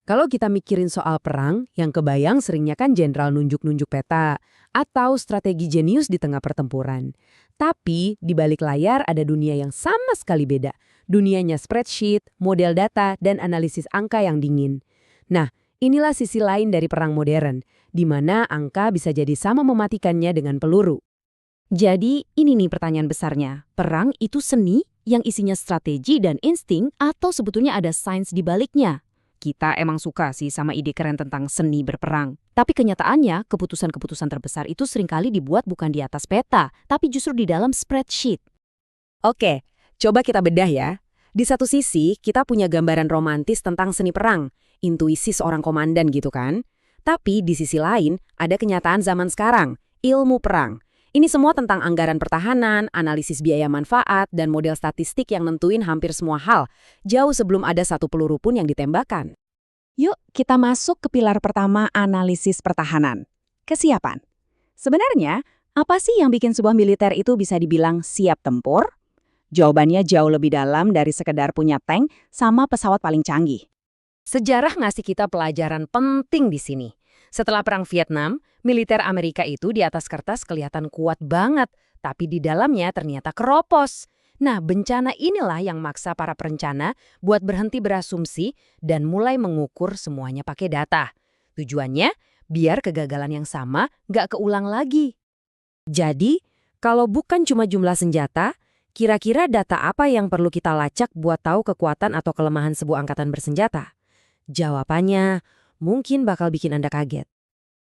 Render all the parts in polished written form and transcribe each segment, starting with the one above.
Kalau kita mikirin soal perang, yang kebayang seringnya kan jenderal nunjuk-nunjuk peta atau strategi jenius di tengah pertempuran. Tapi di balik layar ada dunia yang sama sekali beda. Dunianya spreadsheet, model data, dan analisis angka yang dingin. Nah, inilah sisi lain dari perang modern, di mana angka bisa jadi sama mematikannya dengan peluru. Jadi, ini nih pertanyaan besarnya. Perang itu seni yang isinya strategi dan insting atau sebetulnya ada sains di baliknya? Kita emang suka sih sama ide keren tentang seni berperang. Tapi kenyataannya, keputusan-keputusan terbesar itu seringkali dibuat bukan di atas peta, tapi justru di dalam spreadsheet. Oke, coba kita bedah ya. Di satu sisi, kita punya gambaran romantis tentang seni perang, intuisi seorang komandan gitu kan. Tapi di sisi lain, ada kenyataan zaman sekarang, ilmu perang. Ini semua tentang anggaran pertahanan, analisis biaya manfaat, dan model statistik yang nentuin hampir semua hal, jauh sebelum ada satu peluru pun yang ditembakkan. Yuk, kita masuk ke pilar pertama, analisis pertahanan. Kesiapan. Sebenarnya, apa sih yang bikin sebuah militer itu bisa dibilang siap tempur? Jawabannya jauh lebih dalam dari sekedar punya tank sama pesawat paling canggih. Sejarah ngasih kita pelajaran penting di sini. Setelah Perang Vietnam, militer Amerika itu di atas kertas kelihatan kuat banget, tapi di dalamnya ternyata keropos. Nah, bencana inilah yang maksa para perencana buat berhenti berasumsi dan mulai mengukur semuanya pakai data. Tujuannya, biar kegagalan yang sama nggak keulang lagi. Jadi, kalau bukan cuma jumlah senjata, kira-kira data apa yang perlu kita lacak buat tahu kekuatan atau kelemahan sebuah angkatan bersenjata? Jawabannya mungkin bakal bikin Anda kaget.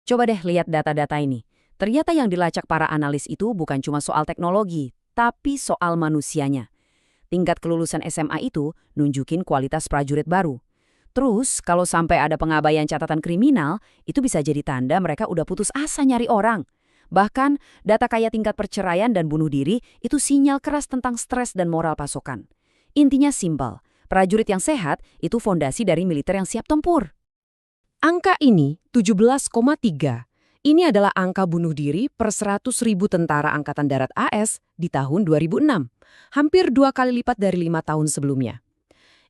Coba deh lihat data-data ini. Ternyata yang dilacak para analis itu bukan cuma soal teknologi, tapi soal manusianya. Tingkat kelulusan SMA itu nunjukin kualitas prajurit baru. Terus, kalau sampai ada pengabaian catatan kriminal, itu bisa jadi tanda mereka udah putus asa nyari orang. Bahkan, data kayak tingkat perceraian dan bunuh diri itu sinyal keras tentang stres dan moral pasukan. Intinya simpel. Prajurit yang sehat itu fondasi dari militer yang siap tempur. Angka ini, 17,3. Ini adalah angka bunuh diri per 100.000 tentara Angkatan Darat AS di tahun 2006. Hampir 2 kali lipat dari 5 tahun sebelumnya.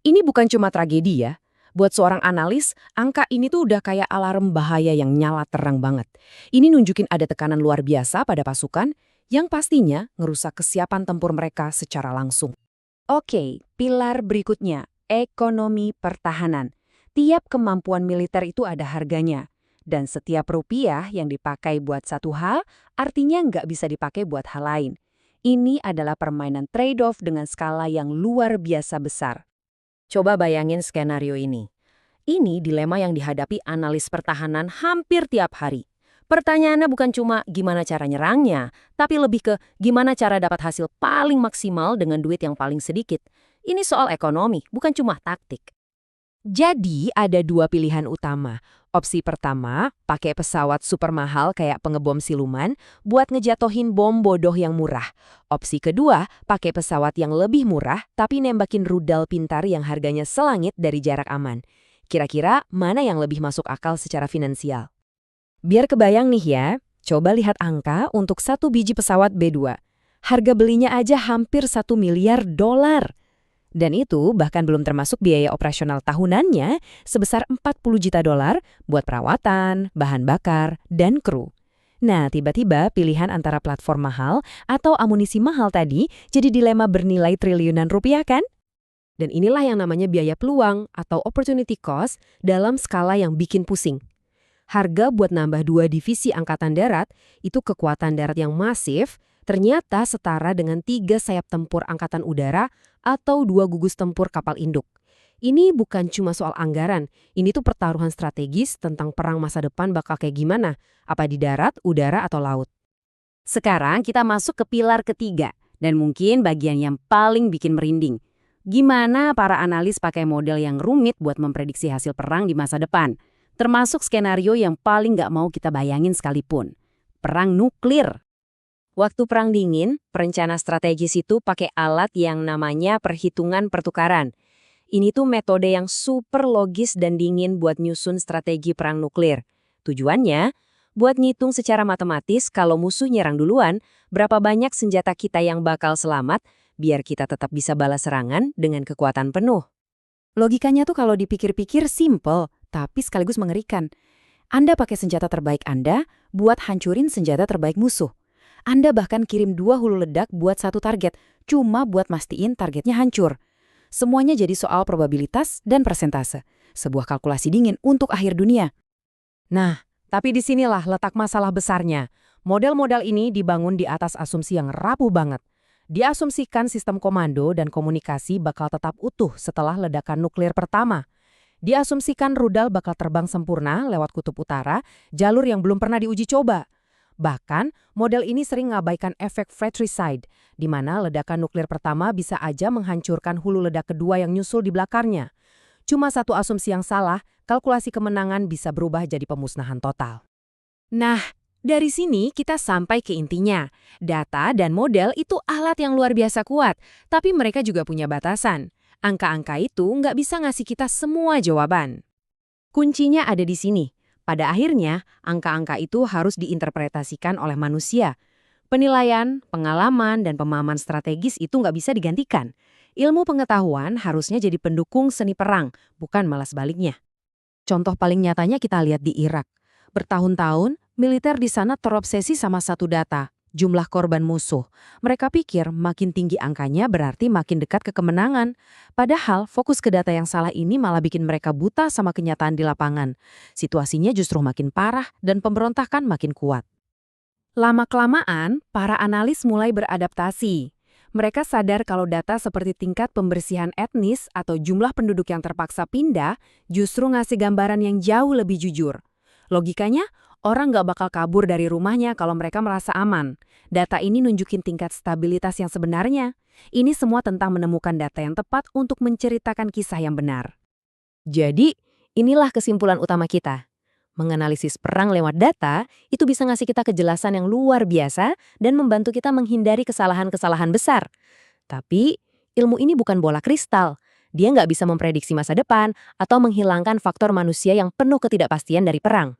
Ini bukan cuma tragedi ya. Buat seorang analis, angka ini tuh udah kayak alarm bahaya yang nyala terang banget. Ini nunjukin ada tekanan luar biasa pada pasukan yang pastinya ngerusak kesiapan tempur mereka secara langsung. Oke, pilar berikutnya, ekonomi pertahanan. Tiap kemampuan militer itu ada harganya. Dan setiap rupiah yang dipakai buat satu hal, artinya nggak bisa dipakai buat hal lain. Ini adalah permainan trade-off dengan skala yang luar biasa besar. Coba bayangin skenario ini. Ini dilema yang dihadapi analis pertahanan hampir tiap hari. Pertanyaannya bukan cuma gimana cara nyerangnya, tapi lebih ke gimana cara dapat hasil paling maksimal dengan duit yang paling sedikit. Ini soal ekonomi, bukan cuma taktik. Jadi ada dua pilihan utama. Opsi pertama, pakai pesawat super mahal kayak pengebom siluman buat ngejatohin bom bodoh yang murah. Opsi kedua, pakai pesawat yang lebih murah tapi nembakin rudal pintar yang harganya selangit dari jarak aman. Kira-kira mana yang lebih masuk akal secara finansial? Biar kebayang nih ya, coba lihat angka untuk satu biji pesawat B2. Harga belinya aja hampir 1 miliar dolar. Dan itu bahkan belum termasuk biaya operasional tahunannya sebesar 40 juta dolar buat perawatan, bahan bakar, dan kru. Nah, tiba-tiba pilihan antara platform mahal atau amunisi mahal tadi jadi dilema bernilai triliunan rupiah kan? Dan inilah yang namanya biaya peluang atau opportunity cost dalam skala yang bikin pusing. Harga buat nambah 2 divisi Angkatan Darat, itu kekuatan darat yang masif, ternyata setara dengan 3 sayap tempur Angkatan Udara atau 2 gugus tempur kapal induk. Ini bukan cuma soal anggaran, ini tuh pertaruhan strategis tentang perang masa depan bakal kayak gimana, apa di darat, udara, atau laut. Sekarang kita masuk ke pilar ketiga, dan mungkin bagian yang paling bikin merinding. Gimana para analis pakai model yang rumit buat memprediksi hasil perang di masa depan? Termasuk skenario yang paling nggak mau kita bayangin sekalipun. Perang nuklir. Waktu Perang Dingin, perencana strategis itu pakai alat yang namanya perhitungan pertukaran. Ini tuh metode yang super logis dan dingin buat nyusun strategi perang nuklir. Tujuannya, buat ngitung secara matematis kalau musuh nyerang duluan, berapa banyak senjata kita yang bakal selamat, biar kita tetap bisa balas serangan dengan kekuatan penuh. Logikanya tuh kalau dipikir-pikir simple, tapi sekaligus mengerikan. Anda pakai senjata terbaik Anda buat hancurin senjata terbaik musuh. Anda bahkan kirim 2 hulu ledak buat satu target, cuma buat mastiin targetnya hancur. Semuanya jadi soal probabilitas dan persentase. Sebuah kalkulasi dingin untuk akhir dunia. Nah, tapi disinilah letak masalah besarnya. Model-model ini dibangun di atas asumsi yang rapuh banget. Diasumsikan sistem komando dan komunikasi bakal tetap utuh setelah ledakan nuklir pertama. Diasumsikan rudal bakal terbang sempurna lewat kutub utara, jalur yang belum pernah diuji coba. Bahkan, model ini sering mengabaikan efek fratricide, di mana ledakan nuklir pertama bisa aja menghancurkan hulu ledak kedua yang nyusul di belakangnya. Cuma satu asumsi yang salah, kalkulasi kemenangan bisa berubah jadi pemusnahan total. Nah, dari sini kita sampai ke intinya. Data dan model itu alat yang luar biasa kuat, tapi mereka juga punya batasan. Angka-angka itu nggak bisa ngasih kita semua jawaban. Kuncinya ada di sini. Pada akhirnya, angka-angka itu harus diinterpretasikan oleh manusia. Penilaian, pengalaman, dan pemahaman strategis itu nggak bisa digantikan. Ilmu pengetahuan harusnya jadi pendukung seni perang, bukan malah sebaliknya. Contoh paling nyatanya kita lihat di Irak. Bertahun-tahun, militer di sana terobsesi sama satu data, jumlah korban musuh. Mereka pikir makin tinggi angkanya berarti makin dekat ke kemenangan. Padahal fokus ke data yang salah ini malah bikin mereka buta sama kenyataan di lapangan. Situasinya justru makin parah dan pemberontakan makin kuat. Lama-kelamaan, para analis mulai beradaptasi. Mereka sadar kalau data seperti tingkat pembersihan etnis atau jumlah penduduk yang terpaksa pindah justru ngasih gambaran yang jauh lebih jujur. Logikanya, orang nggak bakal kabur dari rumahnya kalau mereka merasa aman. Data ini nunjukin tingkat stabilitas yang sebenarnya. Ini semua tentang menemukan data yang tepat untuk menceritakan kisah yang benar. Jadi, inilah kesimpulan utama kita. Menganalisis perang lewat data, itu bisa ngasih kita kejelasan yang luar biasa dan membantu kita menghindari kesalahan-kesalahan besar. Tapi, ilmu ini bukan bola kristal. Dia nggak bisa memprediksi masa depan atau menghilangkan faktor manusia yang penuh ketidakpastian dari perang.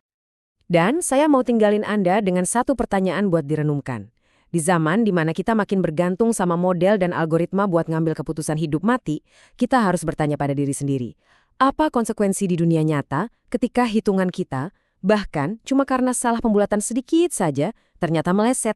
Dan saya mau tinggalin Anda dengan satu pertanyaan buat direnungkan. Di zaman di mana kita makin bergantung sama model dan algoritma buat ngambil keputusan hidup mati, kita harus bertanya pada diri sendiri. Apa konsekuensi di dunia nyata ketika hitungan kita, bahkan cuma karena salah pembulatan sedikit saja, ternyata meleset?